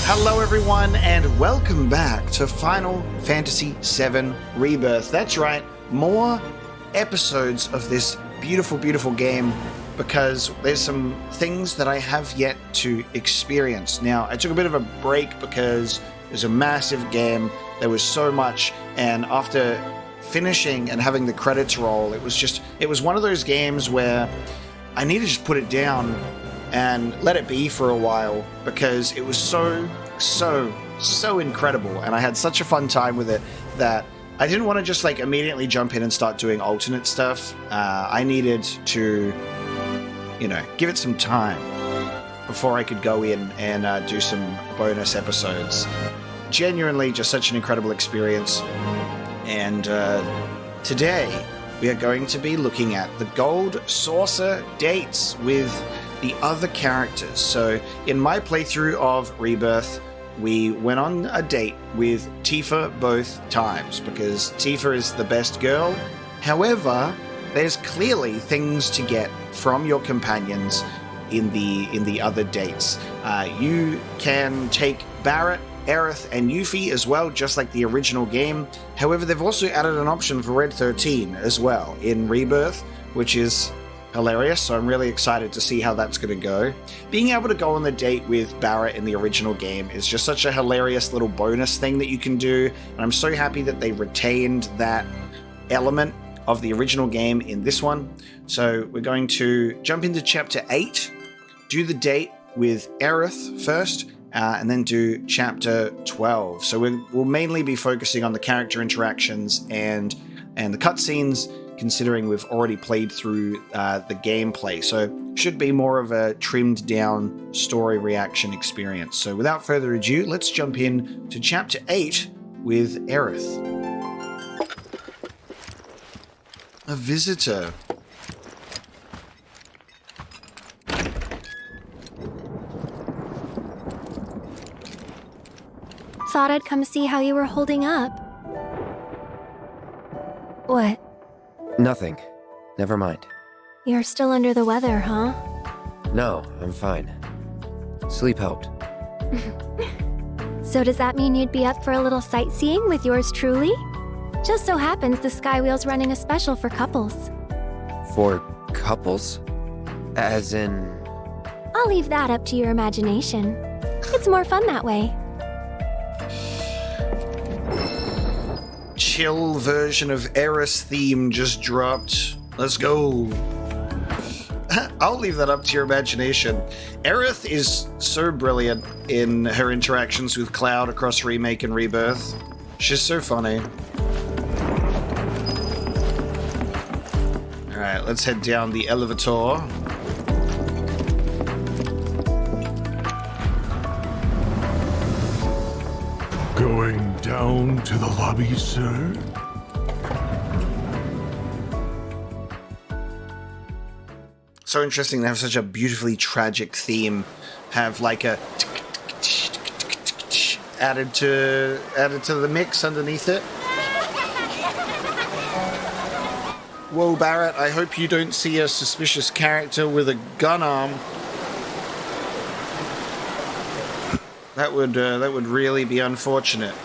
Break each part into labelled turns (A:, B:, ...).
A: Hello everyone and welcome back to Final Fantasy VII Rebirth. That's right, more episodes of this beautiful, beautiful game because there's some things that I have yet to experience. Now, I took a bit of a break because it was a massive game, there was so much, and after finishing and having the credits roll, it was one of those games where I need to just put it down and let it be for a while because it was so incredible and I had such a fun time with it that I didn't want to just like immediately jump in and start doing alternate stuff. I needed to, give it some time before I could go in and do some bonus episodes. Genuinely just such an incredible experience. And today we are going to be looking at the Gold Saucer dates with the other characters. So in my playthrough of Rebirth, we went on a date with Tifa both times because Tifa is the best girl. However, there's clearly things to get from your companions in the other dates. You can take Barrett, Aerith, and Yuffie as well, just like the original game. However, they've also added an option for Red 13 as well in Rebirth, which is hilarious, so I'm really excited to see how that's going to go. Being able to go on the date with Barrett in the original game is just such a hilarious little bonus thing that you can do, and I'm so happy that they retained that element of the original game in this one. So we're going to jump into Chapter 8, do the date with Aerith first, and then do Chapter 12. So we'll mainly be focusing on the character interactions and the cutscenes, considering we've already played through the gameplay. So should be more of a trimmed down story reaction experience. So without further ado, let's jump in to Chapter 8 with Aerith. A visitor.
B: Thought I'd come see how you were holding up. What?
C: Nothing. Never mind.
B: You're still under the weather, huh?
C: No, I'm fine. Sleep helped.
B: So does that mean you'd be up for a little sightseeing with yours truly? Just so happens the Skywheel's running a special for couples.
C: For couples? As in...
B: I'll leave that up to your imagination. It's more fun that way.
A: Chill version of Aerith theme just dropped. Let's go. I'll leave that up to your imagination. Aerith is so brilliant in her interactions with Cloud across Remake and Rebirth. She's so funny. Alright, let's head down the elevator.
D: Going down to the lobby, sir?
A: So interesting to have such a beautifully tragic theme, have like a added to the mix underneath it. Whoa, Barrett, I hope you don't see a suspicious character with a gun arm. That would really be unfortunate.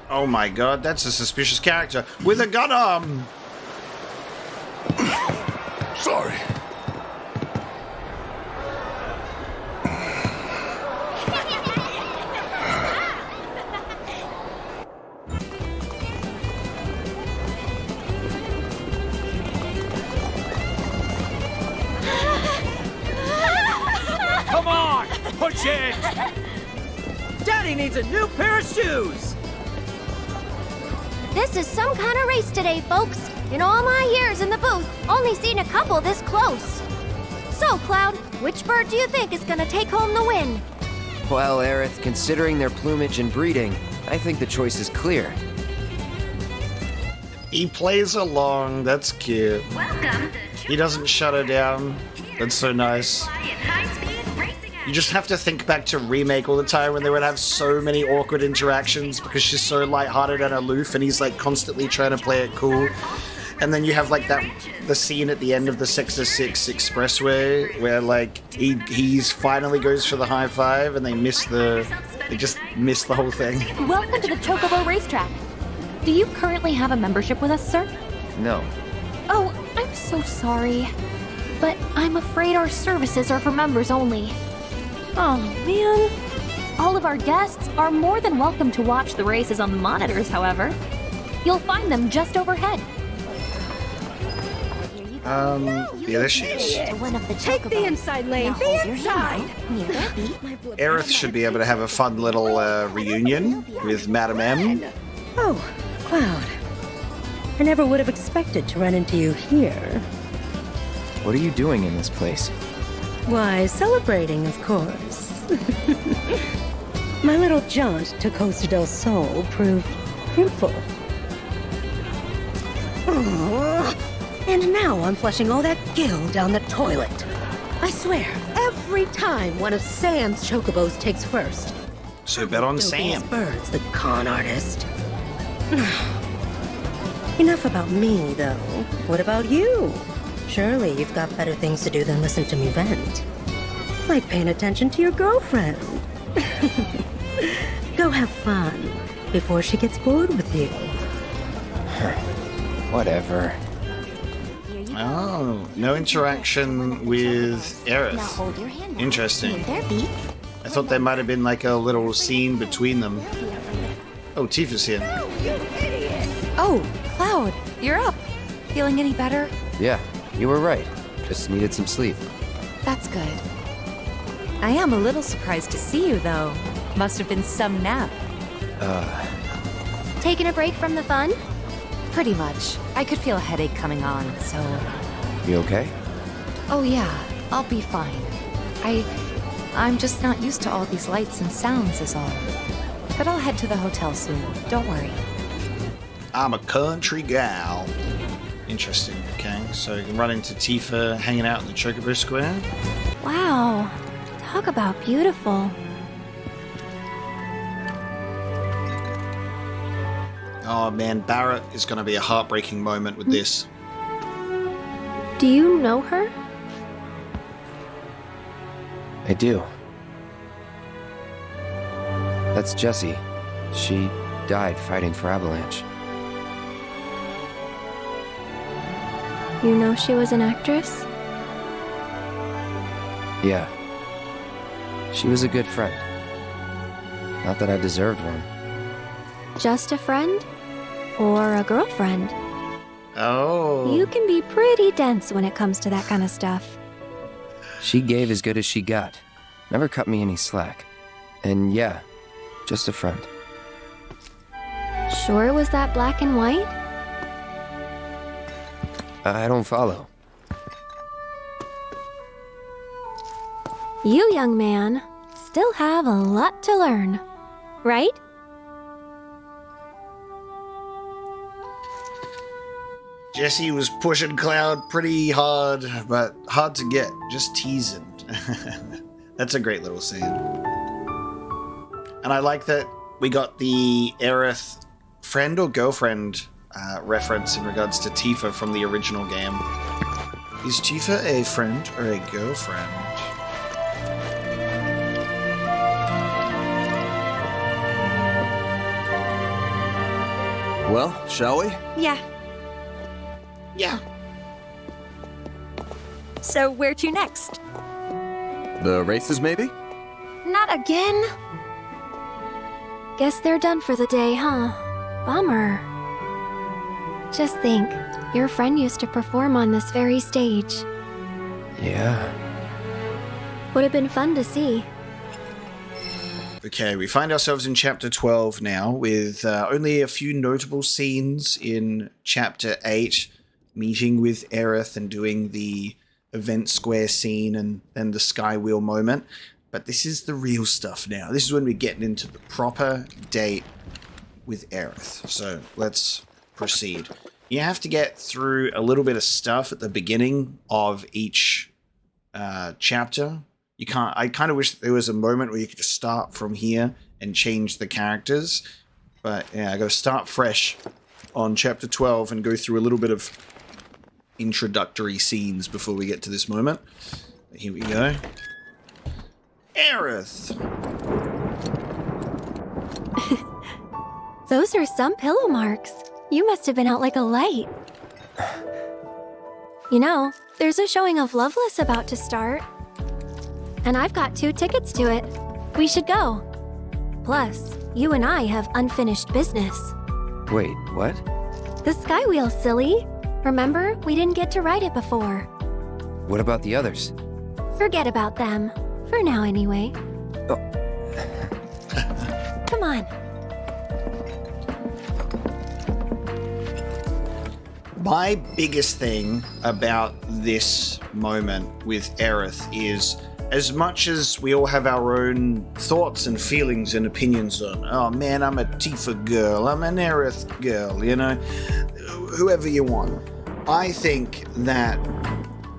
A: Oh my god, that's a suspicious character with a gun arm!
D: Sorry.
E: Come on, push it! Daddy needs a new pair of shoes!
B: This is some kind of race today, folks. In all my years in the booth, only seen a couple this close. So, Cloud, which bird do you think is gonna take home the win?
C: Well, Aerith, considering their plumage and breeding, I think the choice is clear.
A: He plays along, that's cute.
F: Welcome.
A: He doesn't shut her down. That's so nice. You just have to think back to Remake all the time when they would have so many awkward interactions because she's so lighthearted and aloof and he's like constantly trying to play it cool. And then you have like the scene at the end of the Sector 6 Expressway where like he's finally goes for the high five and they just miss the whole thing.
F: Welcome to the Chocobo Racetrack. Do you currently have a membership with us, sir?
C: No.
F: Oh, I'm so sorry. But I'm afraid our services are for members only. Oh, man. All of our guests are more than welcome to watch the races on the monitors, however. You'll find them just overhead.
A: Yeah, there she is.
B: One of the
G: Take the
B: chocobos.
G: inside lane.
B: Now
G: The
B: hold your
G: inside.
B: hand near their beak.
A: Aerith should be able to have a fun little reunion with Madam M.
G: Oh, Cloud. I never would have expected to run into you here.
C: What are you doing in this place?
G: Why, celebrating, of course. My little jaunt to Costa del Sol proved fruitful. Oh, and now I'm flushing all that gill down the toilet. I swear, every time one of Sam's chocobos takes first.
A: So bet on Sam.
G: Bird's the con artist. Enough about me, though. What about you? Surely you've got better things to do than listen to me vent. Like paying attention to your girlfriend. Go have fun before she gets bored with you.
C: Whatever.
A: Oh, no interaction with
B: Now
A: Aerith.
B: hold your hand
A: Interesting.
B: near their beak.
A: I thought there might have been like a little scene between them. Oh, Tifa's here.
H: Oh, Cloud, you're up. Feeling any better?
C: Yeah, you were right. Just needed some sleep.
H: That's good. I am a little surprised to see you, though. Must have been some nap.
B: Taking a break from the fun?
H: Pretty much. I could feel a headache coming on, so...
C: You okay?
H: Oh yeah, I'll be fine. I'm just not used to all these lights and sounds is all. But I'll head to the hotel soon. Don't worry.
A: I'm a country gal. Interesting. Okay, so you can run into Tifa hanging out in the Chocobo Square.
B: Wow. Talk about beautiful.
A: Oh man, Barrett is going to be a heartbreaking moment with this.
B: Do you know her?
C: I do. That's Jessie. She died fighting for Avalanche.
B: You know she was an actress?
C: Yeah. She was a good friend. Not that I deserved one.
B: Just a friend? Or a girlfriend?
A: Oh.
B: You can be pretty dense when it comes to that kind of stuff.
C: She gave as good as she got. Never cut me any slack. And yeah, just a friend.
B: Sure was that black and white?
C: I don't follow.
B: You, young man, still have a lot to learn, right?
A: Jessie was pushing Cloud pretty hard, but hard to get. Just teasing. That's a great little scene. And I like that we got the Aerith friend or girlfriend reference in regards to Tifa from the original game. Is Tifa a friend or a girlfriend?
E: Well, shall we?
H: Yeah.
A: Yeah.
H: So where to next?
E: The races, maybe?
B: Not again. Guess they're done for the day, huh? Bummer. Just think, your friend used to perform on this very stage.
C: Yeah.
B: Would have been fun to see.
A: Okay, we find ourselves in Chapter 12 now, with only a few notable scenes in Chapter 8, meeting with Aerith and doing the event square scene and then the Skywheel moment. But this is the real stuff now. This is when we're getting into the proper date with Aerith. So let's proceed. You have to get through a little bit of stuff at the beginning of each chapter. You can't. I kind of wish there was a moment where you could just start from here and change the characters. But yeah, I got to start fresh on Chapter 12 and go through a little bit of introductory scenes before we get to this moment. Here we go. Aerith!
B: Those are some pillow marks. You must have been out like a light. You know, there's a showing of Loveless about to start. And I've got 2 tickets to it. We should go. Plus, you and I have unfinished business.
C: Wait, what?
B: The Skywheel, silly. Remember, we didn't get to ride it before.
C: What about the others?
B: Forget about them. For now, anyway.
C: Oh.
B: Come on.
A: My biggest thing about this moment with Aerith is, as much as we all have our own thoughts and feelings and opinions on, oh man, I'm a Tifa girl, I'm an Aerith girl, you know, whoever you want. I think that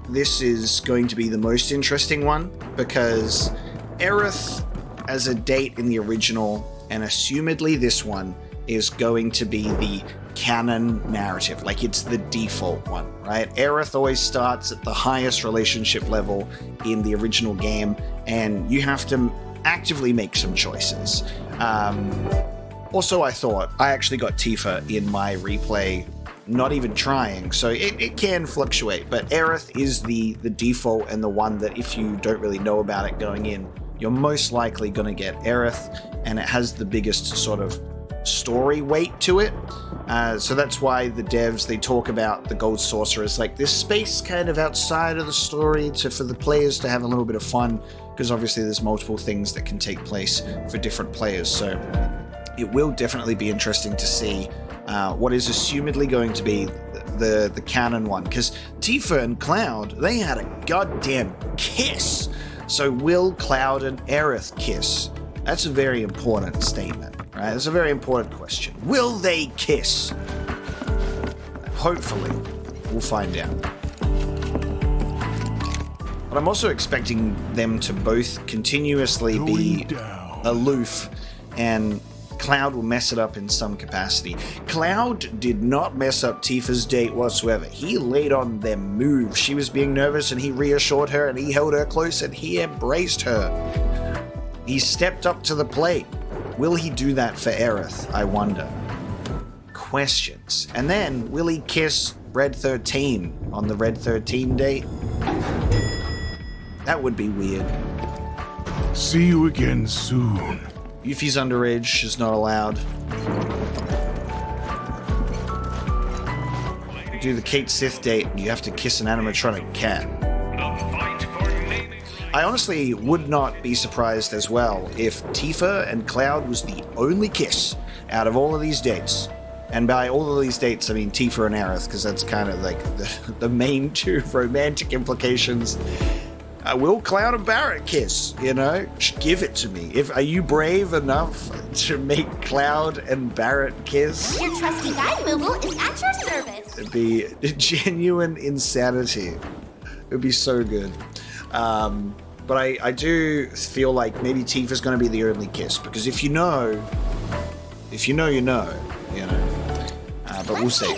A: this is going to be the most interesting one, because Aerith as a date in the original, and assumedly this one, is going to be the canon narrative. Like, it's the default one, right? Aerith always starts at the highest relationship level in the original game, and you have to actively make some choices. Also, I actually got Tifa in my replay, not even trying, so it can fluctuate, but Aerith is the default, and the one that if you don't really know about it going in, you're most likely going to get Aerith, and it has the biggest sort of story weight to it. So that's why the devs, they talk about the Gold Sorcerer as like this space kind of outside of the story for the players to have a little bit of fun, because obviously there's multiple things that can take place for different players. So it will definitely be interesting to see what is assumedly going to be the canon one, because Tifa and Cloud, they had a goddamn kiss. So will Cloud and Aerith kiss? That's a very important statement, right? That's a very important question. Will they kiss? Hopefully, we'll find out. But I'm also expecting them to both continuously be aloof, and Cloud will mess it up in some capacity. Cloud did not mess up Tifa's date whatsoever. He laid on their move. She was being nervous, and he reassured her, and he held her close, and he embraced her. He stepped up to the plate. Will he do that for Aerith, I wonder? Questions. And then, will he kiss Red 13 on the Red 13 date? That would be weird.
D: See you again soon.
A: Yuffie's underage, she's not allowed. Do the Kate Sith date, you have to kiss an animatronic cat. I honestly would not be surprised as well if Tifa and Cloud was the only kiss out of all of these dates. And by all of these dates, I mean Tifa and Aerith, because that's kind of like the main 2 romantic implications. Will Cloud and Barrett kiss? You know, give it to me. Are you brave enough to make Cloud and Barrett kiss?
B: Your trusty guide, Moogle, is at your service.
A: It'd be genuine insanity. It would be so good. But I do feel like maybe Tifa's going to be the only kiss, because if you know, you know. But we'll see.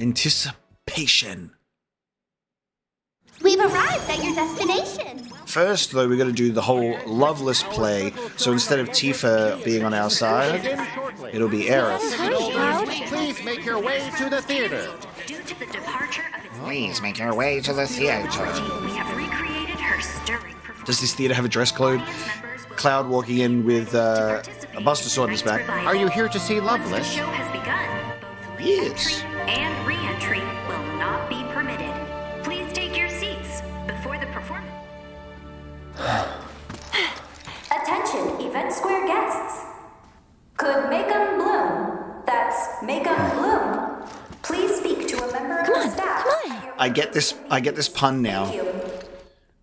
A: Anticipation.
B: We've arrived at your destination.
A: First, though, we got to do the whole Loveless play. So instead of Tifa being on our side, it'll be Aerith.
I: Please make your way to the theater.
J: Due to the departure of its
A: Please make your way to the theater.
J: we have recreated her stirring performance.
A: Does this theater have a dress code? Cloud walking in with a Buster Sword in his back.
I: Are you here to see Loveless?
J: The show has begun. Both
A: Yes.
J: re-entry and re-entry will not be permitted. Please take your seats before the performance.
K: Attention, Event Square guests. Could make 'em bloom. That's make 'em bloom. Please speak to a member of the staff.
A: I get this pun now.
K: Thank you.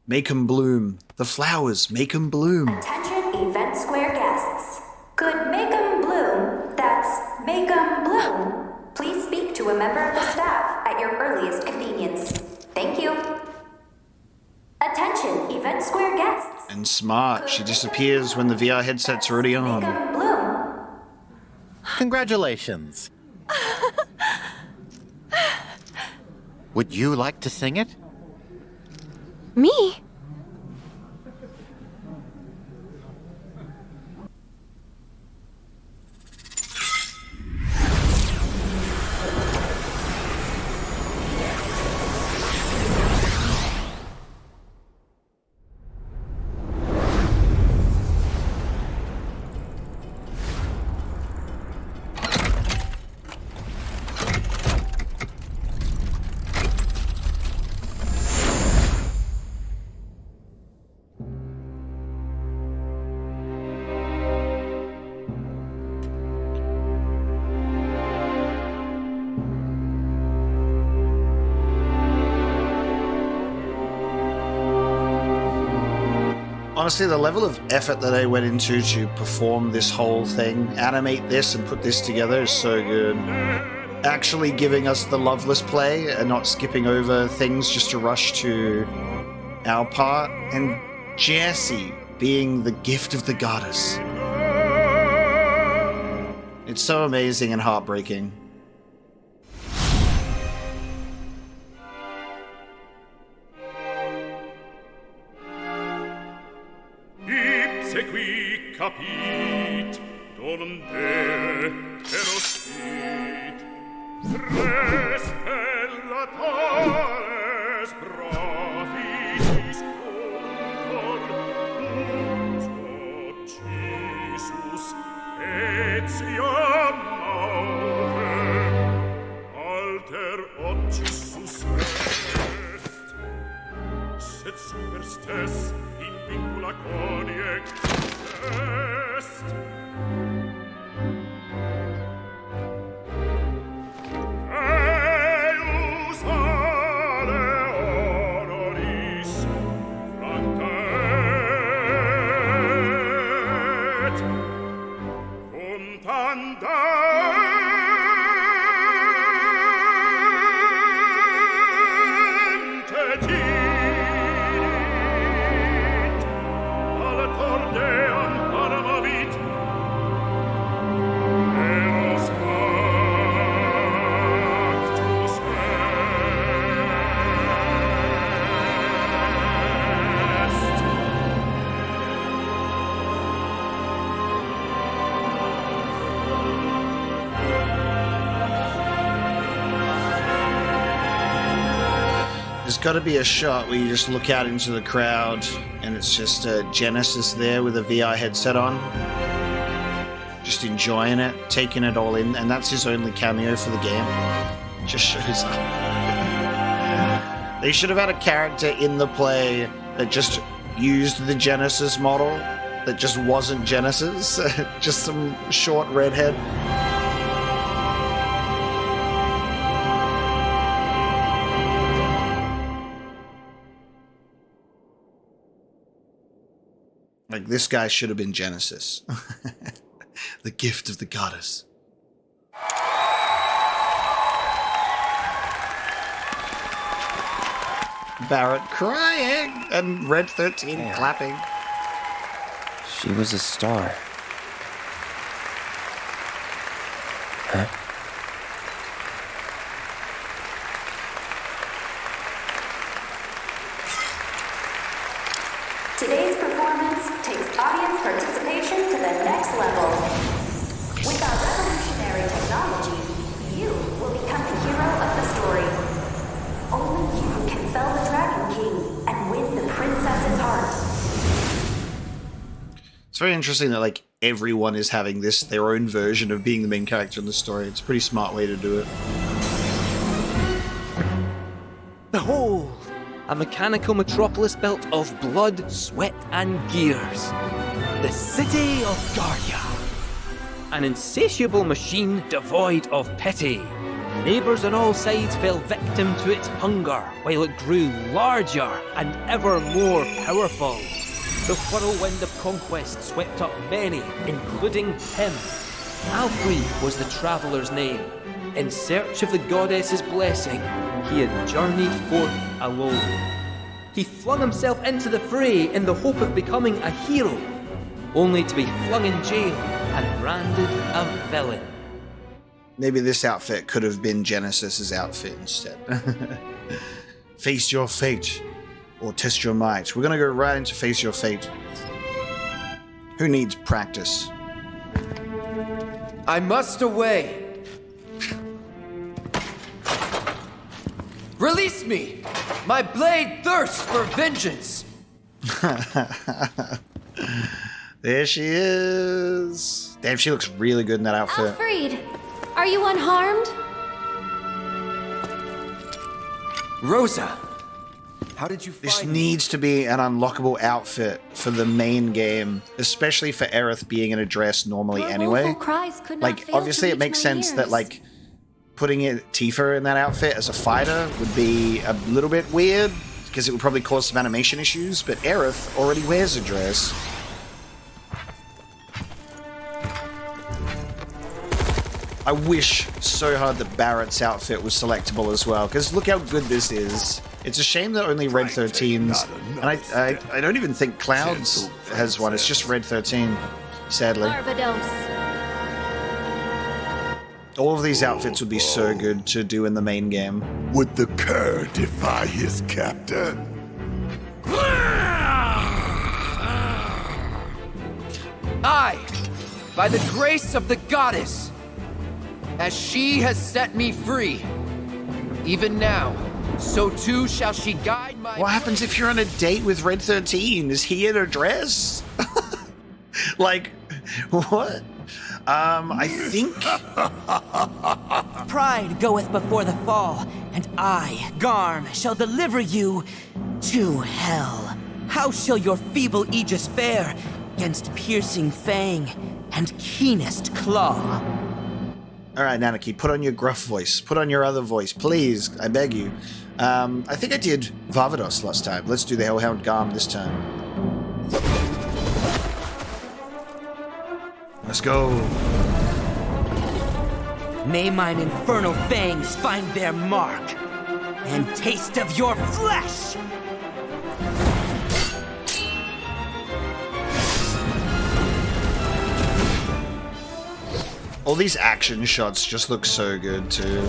A: Make 'em bloom. The flowers, make 'em bloom.
K: Attention, Event Square guests. Could make 'em bloom. That's make 'em bloom. Please speak to a member of the staff at your earliest convenience. Thank you. Attention, Event Square guests.
A: And smart, she disappears when the VR headset's already
K: Make
A: on.
K: 'em bloom.
I: Congratulations. Would you like to sing it?
B: Me?
A: Honestly, the level of effort that I went into to perform this whole thing, animate this and put this together is so good. Actually giving us the Loveless play and not skipping over things just to rush to our part. And Jessie being the gift of the goddess. It's so amazing and heartbreaking.
L: Qui capit donde erosit tres pellatores bravitis contor Jesus etiam naude alter occisus est sed superstes in vincula coniec est eius ale honoris frantet cum tandente dit alle tordeam paramavit eros factus est.
A: There's got to be a shot where you just look out into the crowd and it's just Genesis there with a VI headset on. Just enjoying it, taking it all in, and that's his only cameo for the game. Just shows up. They should have had a character in the play that just used the Genesis model, that just wasn't Genesis. Just some short redhead. Like, this guy should have been Genesis. The gift of the goddess. Barrett crying and Red 13 clapping.
C: She was a star. Huh?
K: Today's performance takes audience participation to the next level. With our revolutionary technology, you will become the hero of the story. Only you can fell the Dragon King and win the princess's heart.
A: It's very interesting that, like, everyone is having this, their own version of being the main character in the story. It's a pretty smart way to do it.
E: Behold! A mechanical metropolis built of blood, sweat, and gears. The city of Garia. An insatiable machine devoid of pity. Neighbours on all sides fell victim to its hunger, while it grew larger and ever more powerful. The whirlwind of conquest swept up many, including him. Alfred was the traveller's name. In search of the goddess's blessing, he had journeyed forth alone. He flung himself into the fray in the hope of becoming a hero, only to be flung in jail and branded a villain.
A: Maybe this outfit could have been Genesis's outfit instead. Face your fate, or test your might. We're gonna go right into face your fate. Who needs practice?
C: I must away. Release me! My blade thirsts for vengeance!
A: There she is. Damn, she looks really good in that outfit.
B: Alfred, are you unharmed?
C: Rosa, how did you
A: This
C: find
A: needs to be an unlockable outfit for the main game, especially for Aerith being in a dress normally anyway.
B: Woeful cries could not
A: Like,
B: fail
A: obviously
B: to
A: it makes
B: reach my
A: sense that,
B: ears.
A: like, putting Tifa in that outfit as a fighter would be a little bit weird, because it would probably cause some animation issues, but Aerith already wears a dress. I wish so hard that Barrett's outfit was selectable as well, because look how good this is. It's a shame that only Red 13's, and I don't even think Clouds has one, it's just Red 13, sadly.
B: Barbados.
A: All of these outfits would be so good to do in the main game.
D: Would the cur defy his captor?
C: I, by the grace of the goddess, as she has set me free, even now, so too shall she guide my...
A: What happens if you're on a date with Red 13? Is he in a dress? Like, what? I think...
M: Pride goeth before the fall, and I, Garm, shall deliver you to hell. How shall your feeble aegis fare against piercing fang and keenest claw?
A: All right, Nanaki, put on your gruff voice. Put on your other voice, please. I beg you. I think I did Varvados last time. Let's do the Hellhound Garm this time. Let's go.
M: May mine infernal fangs find their mark, and taste of your flesh!
A: All these action shots just look so good, too.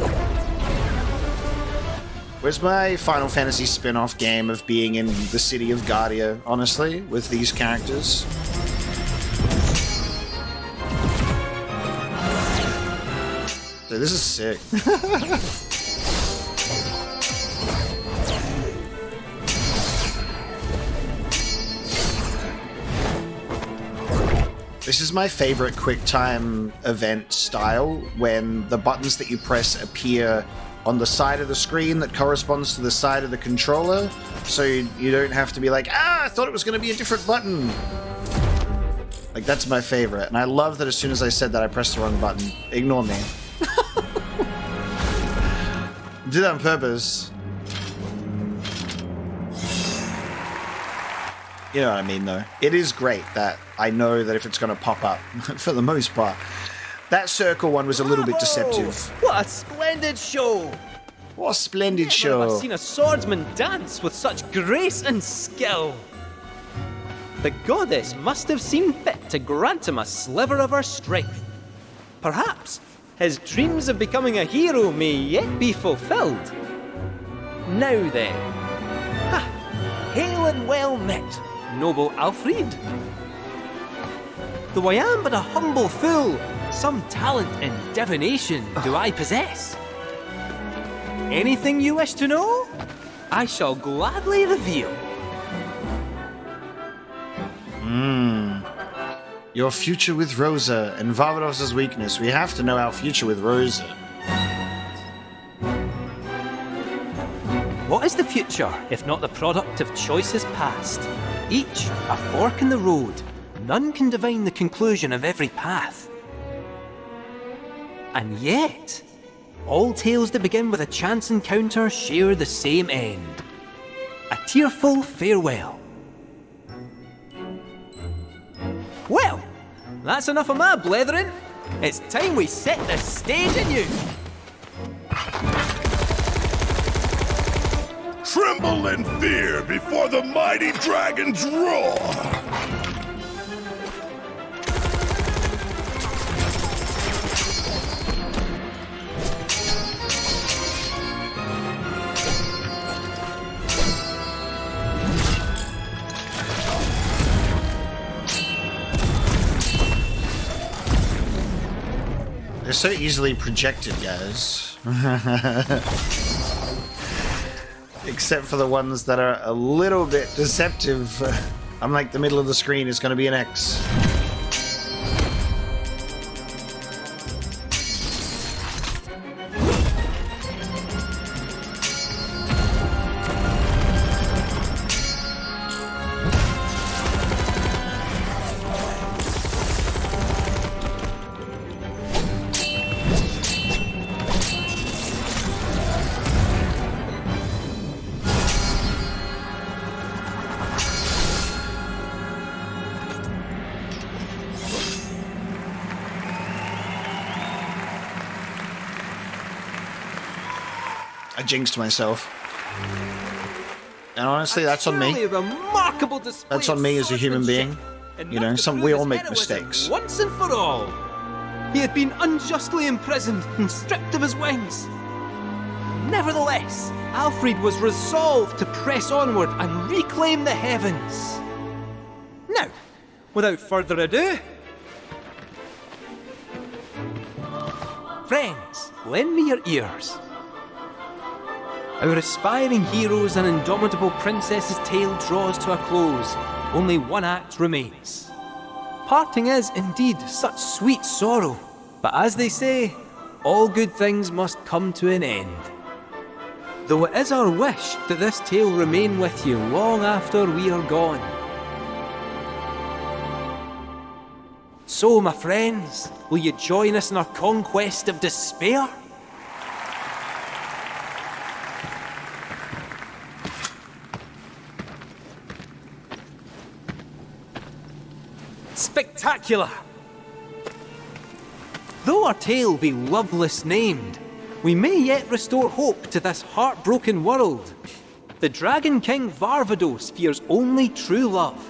A: Where's my Final Fantasy spin-off game of being in the city of Guardia, honestly, with these characters? Dude, this is sick. This is my favorite QuickTime event style, when the buttons that you press appear on the side of the screen that corresponds to the side of the controller, so you don't have to be like, I thought it was going to be a different button. Like, that's my favorite, and I love that as soon as I said that, I pressed the wrong button. Ignore me. Did that on purpose. You know what I mean, though. It is great that I know that if it's going to pop up, for the most part. That circle one was a little bit deceptive.
E: What a splendid show!
A: What a splendid
E: Never
A: show.
E: have I seen a swordsman dance with such grace and skill. The goddess must have seen fit to grant him a sliver of her strength. Perhaps his dreams of becoming a hero may yet be fulfilled. Now then, hail and well met, noble Alfred. Though I am but a humble fool, some talent in divination do I possess. Anything you wish to know, I shall gladly reveal.
A: Your future with Rosa and Varvados' weakness. We have to know our future with Rosa.
E: What is the future, if not the product of choices past? Each a fork in the road. None can divine the conclusion of every path. And yet, all tales that begin with a chance encounter share the same end. A tearful farewell. Well, that's enough of my blethering. It's time we set the stage anew.
D: Tremble in fear before the mighty dragon's roar!
A: so easily projected, guys. Except for the ones that are a little bit deceptive. I'm like, the middle of the screen is going to be an X. I jinxed myself. And honestly, that's on me. That's on me as a human being. You know, we all make mistakes.
E: Once and for all. He had been unjustly imprisoned and stripped of his wings. Nevertheless, Alfred was resolved to press onward and reclaim the heavens. Now, without further ado, friends, lend me your ears. Our aspiring hero's and indomitable princess's tale draws to a close. Only one act remains. Parting is indeed such sweet sorrow, but as they say, all good things must come to an end. Though it is our wish that this tale remain with you long after we are gone. So, my friends, will you join us in our conquest of despair? Spectacular! Though our tale be Loveless named, we may yet restore hope to this heartbroken world. The Dragon King Varvados fears only true love,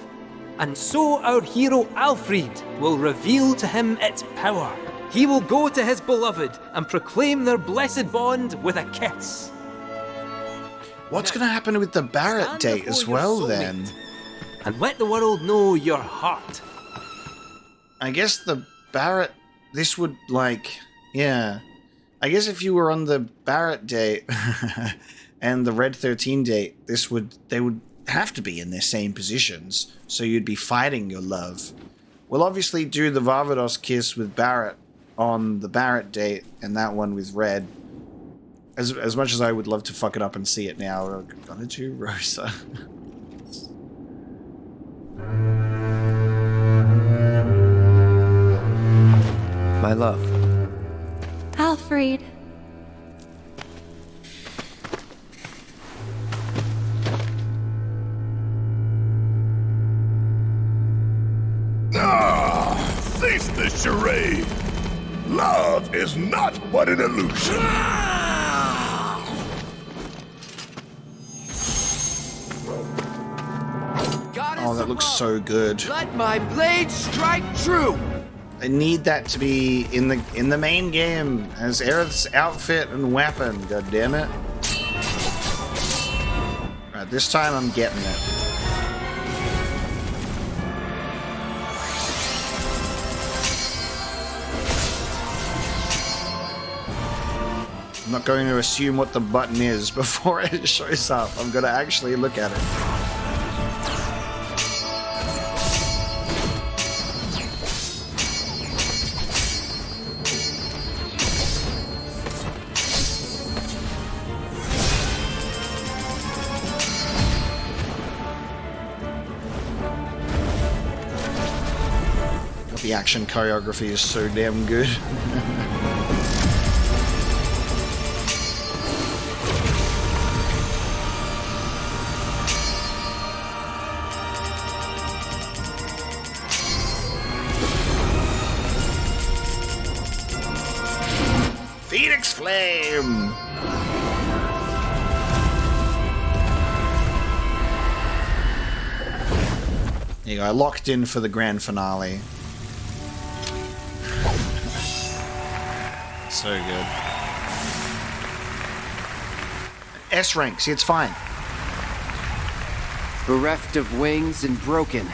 E: and so our hero Alfred will reveal to him its power. He will go to his beloved and proclaim their blessed bond with a kiss.
A: What's going to happen with the Barrett date as well, then?
E: And let the world know your heart.
A: I guess the Barrett, this would like, yeah. I guess if you were on the Barrett date and the Red 13 date, they would have to be in their same positions, so you'd be fighting your love. We'll obviously do the Varvados kiss with Barrett on the Barrett date, and that one with Red. As much as I would love to fuck it up and see it now, we're gonna do Rosa.
C: My love.
B: Alfred.
D: Cease this charade! Love is not but an illusion!
A: Oh, that looks so good.
C: Let my blade strike true!
A: I need that to be in the main game as Aerith's outfit and weapon, god damn it. Right, this time I'm getting it. I'm not going to assume what the button is before it shows up. I'm going to actually look at it. The action choreography is so damn good. Phoenix Flame! There you go, I locked in for the grand finale. So good. S rank, see, it's fine.
C: Bereft of wings and broken,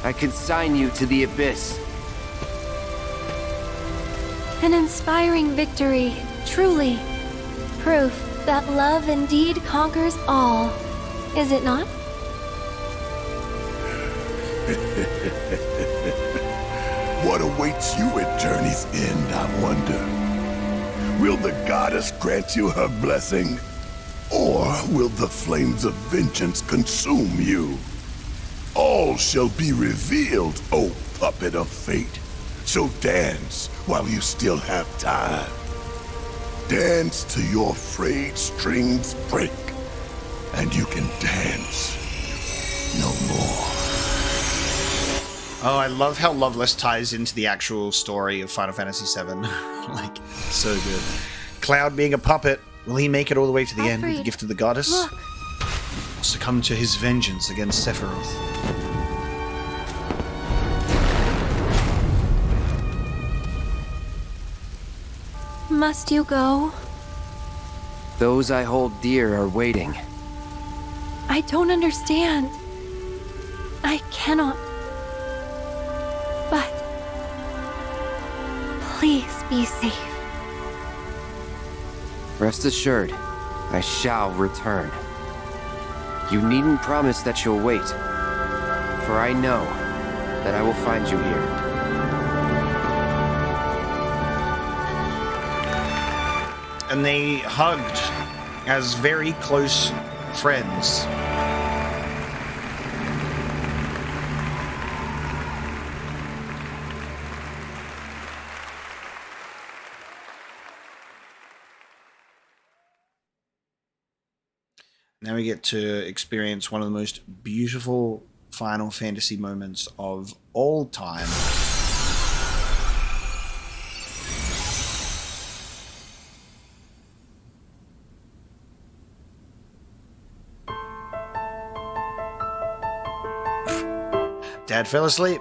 C: I consign you to the abyss.
B: An inspiring victory, truly. Proof that love indeed conquers all, is it not?
D: What awaits you at Journey's End, I wonder? Will the goddess grant you her blessing? Or will the flames of vengeance consume you? All shall be revealed, O puppet of fate. So dance while you still have time. Dance till your frayed strings break, and you can dance no more.
A: Oh, I love how Loveless ties into the actual story of Final Fantasy VII. Like, so good. Cloud being a puppet, will he make it all the way to the end with the gift of the goddess?
B: Look.
A: Succumb to his vengeance against Sephiroth.
B: Must you go?
C: Those I hold dear are waiting.
B: I don't understand. I cannot. But please be safe.
C: Rest assured, I shall return. You needn't promise that you'll wait, for I know that I will find you here.
A: And they hugged as very close friends. Now we get to experience one of the most beautiful Final Fantasy moments of all time. Dad fell asleep.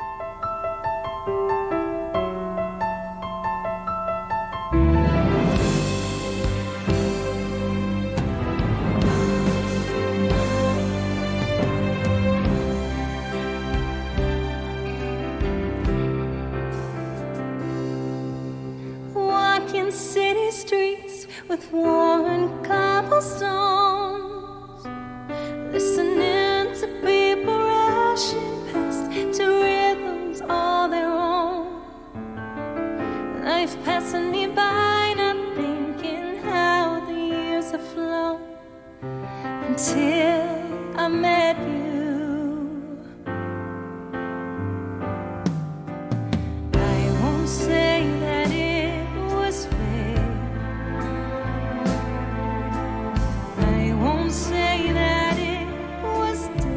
N: Walking city streets with worn cobblestones, listening to people rushing to rhythms all their own. Life passing me by, not thinking how the years have flown, until I met you. I won't say that it was fair. I won't say that it was destiny.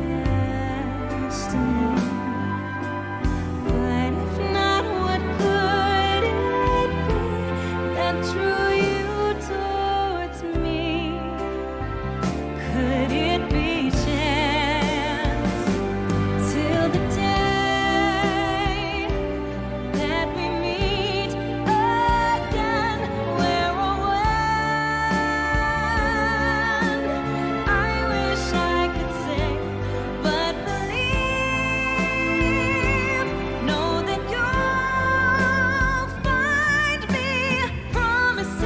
N: Drew you towards me. Could it be chance? Till the day that we meet again, where or when, I wish I could say, but believe, know that you'll find me. Promise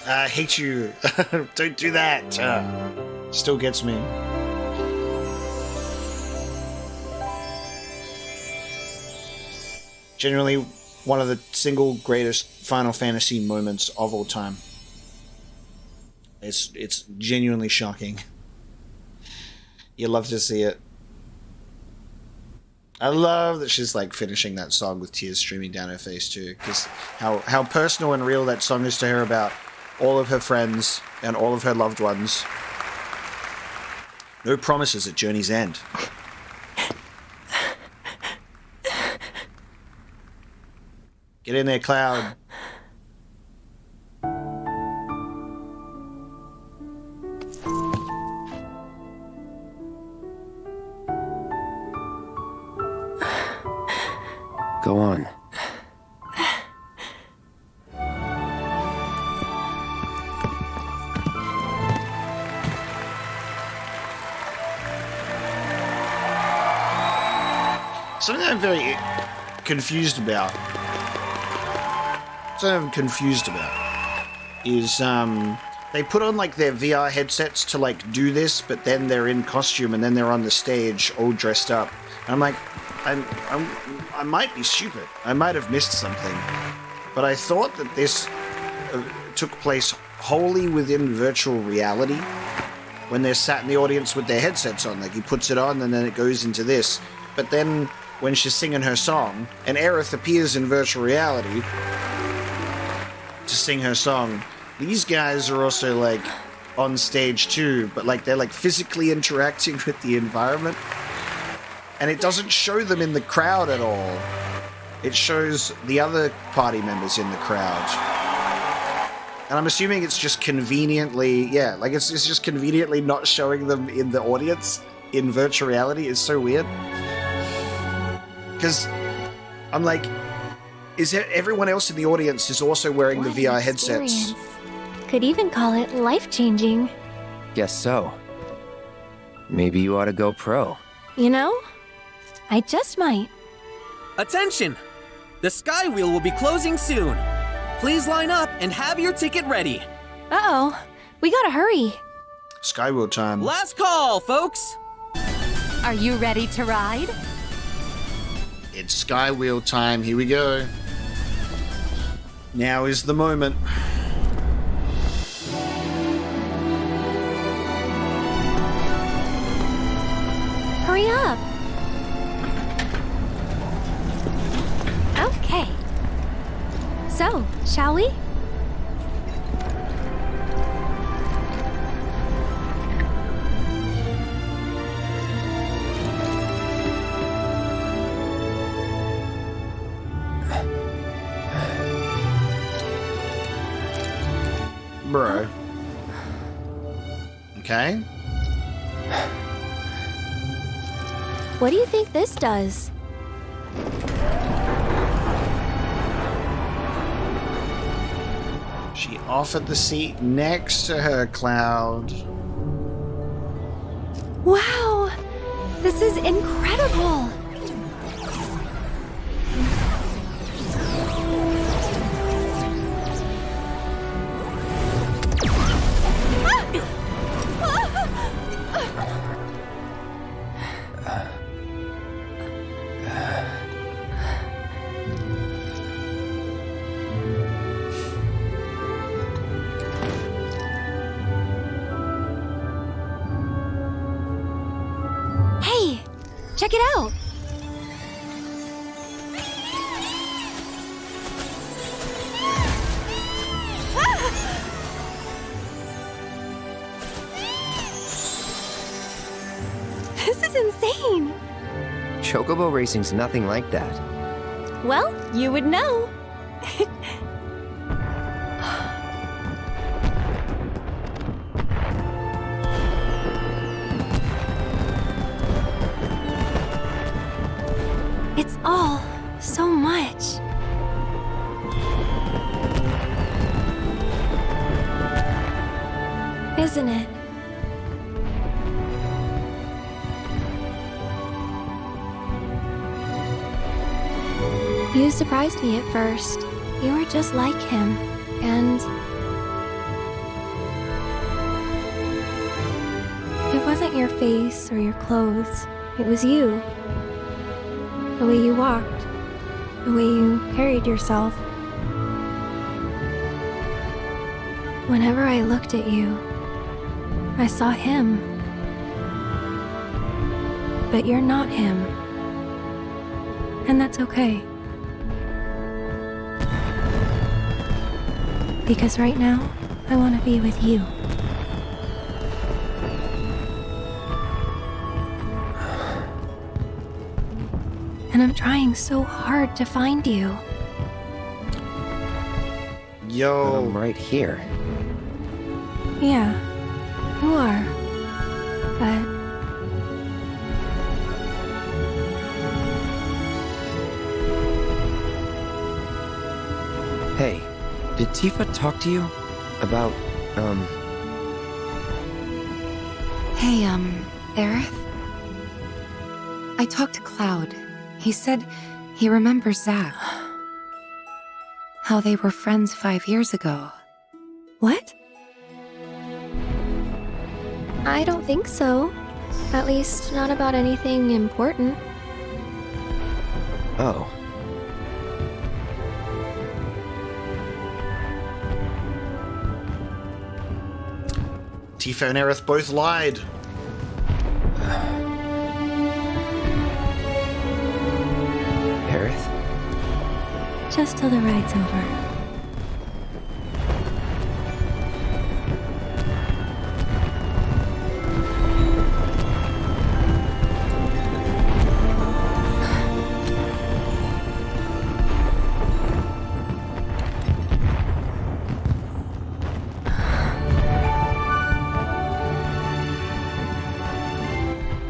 A: I hate you. Don't do that. Still gets me. Generally, one of the single greatest Final Fantasy moments of all time. It's genuinely shocking. You love to see it. I love that she's like finishing that song with tears streaming down her face too, because how personal and real that song is to her about all of her friends and all of her loved ones. No promises at Journey's End. Get in there, Cloud.
C: Go on.
A: Something I'm very confused about. Is they put on like their VR headsets to like do this, but then they're in costume and then they're on the stage all dressed up. And I'm like, I might be stupid. I might have missed something, but I thought that this took place wholly within virtual reality. When they're sat in the audience with their headsets on, like he puts it on and then it goes into this. But then when she's singing her song, and Aerith appears in virtual reality to sing her song, these guys are also like on stage too, but like they're like physically interacting with the environment. And it doesn't show them in the crowd at all. It shows the other party members in the crowd. And I'm assuming it's just conveniently, it's just conveniently not showing them in the audience in virtual reality. It's so weird. Because I'm like, everyone else in the audience is also wearing the VR headsets.
B: Could even call it life-changing.
C: Guess so. Maybe you ought to go pro.
B: You know? I just might.
M: Attention! The Skywheel will be closing soon. Please line up and have your ticket ready.
B: Uh-oh. We gotta hurry.
A: Skywheel time.
M: Last call, folks!
H: Are you ready to ride?
A: It's Skywheel time. Here we go. Now is the moment.
B: Hurry up. Okay. So, shall we?
A: Bro. Okay.
B: What do you think this does?
A: She offered the seat next to her, Cloud.
B: Wow! This is incredible! Check it out! This is insane!
C: Chocobo racing's nothing like that.
B: Well, you would know. It's all so much. Isn't it? You surprised me at first. You were just like him. And It wasn't your face or your clothes. It was you. The way you walked. The way you carried yourself. Whenever I looked at you, I saw him. But you're not him. And that's okay. Because right now, I want to be with you. And I'm trying so hard to find you.
A: Yo.
O: I'm right here.
B: Yeah, you are. But
O: Hey, did Tifa talk to you? About,
H: Hey, Aerith? I talked to Cloud. He said he remembers Zack. How they were friends 5 years ago.
B: what? I don't think so. At least not about anything important.
O: oh.
A: Tifa and Aerith both lied.
O: Aerith?
B: Just till the ride's over.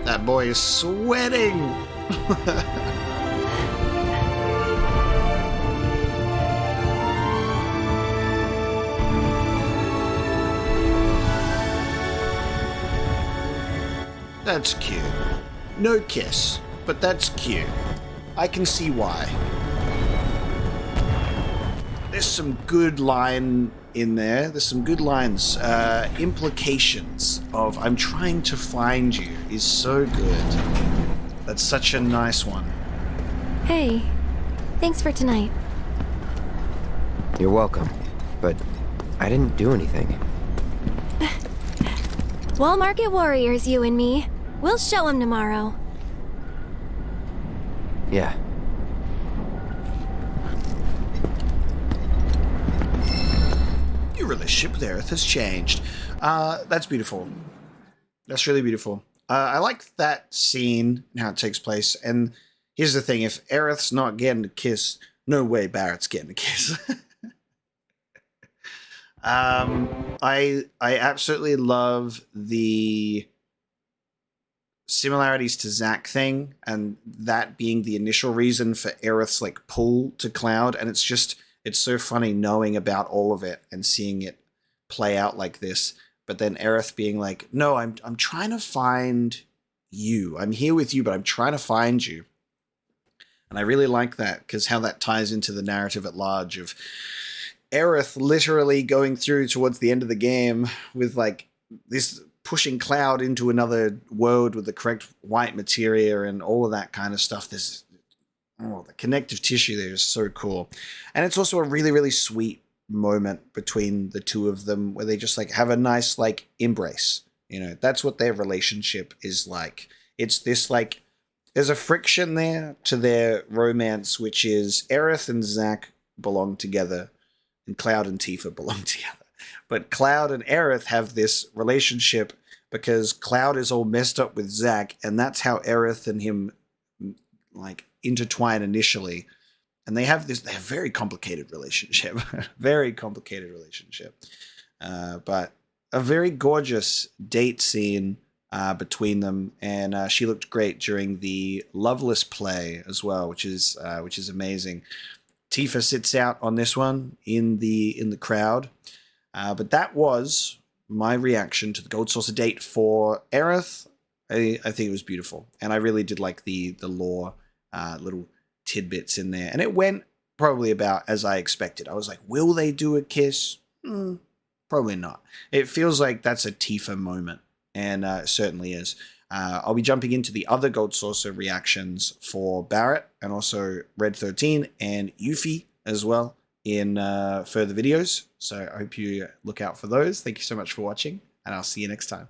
A: That boy is sweating. That's cute. No kiss, but that's cute. I can see why. There's some good line in there. There's some good lines. Implications of "I'm trying to find you" is so good. That's such a nice one.
B: Hey, thanks for tonight.
O: You're welcome. But I didn't do anything.
B: Wall Market Warriors, you and me. We'll show him tomorrow.
O: Yeah.
A: Your relationship with Aerith has changed. That's beautiful. That's really beautiful. I like that scene and how it takes place. And here's the thing. If Aerith's not getting a kiss, no way Barrett's getting a kiss. I absolutely love the similarities to Zack thing, and that being the initial reason for Aerith's like pull to Cloud. And it's so funny knowing about all of it and seeing it play out like this. But then Aerith being like, no, I'm trying to find you. I'm here with you, but I'm trying to find you. And I really like that, because how that ties into the narrative at large of Aerith literally going through towards the end of the game with like this pushing Cloud into another world with the correct white materia and all of that kind of stuff. The connective tissue there is so cool. And it's also a really, really sweet moment between the two of them where they just like have a nice like embrace. You know, that's what their relationship is like. It's this like, there's a friction there to their romance, which is Aerith and Zack belong together and Cloud and Tifa belong together. But Cloud and Aerith have this relationship because Cloud is all messed up with Zack, and that's how Aerith and him like intertwine initially. And they have a very complicated relationship. Very complicated relationship. But a very gorgeous date scene between them, and she looked great during the Loveless play as well, which is amazing. Tifa sits out on this one in the crowd, but that was my reaction to the Gold Saucer date for Aerith. I think it was beautiful, and I really did like the lore little tidbits in there, and it went probably about as I expected. I was like, will they do a kiss? Probably not. It feels like that's a Tifa moment and it certainly is. I'll be jumping into the other Gold Saucer reactions for Barrett and also Red 13 and Yuffie as well in further videos. So I hope you look out for those. Thank you so much for watching, and I'll see you next time.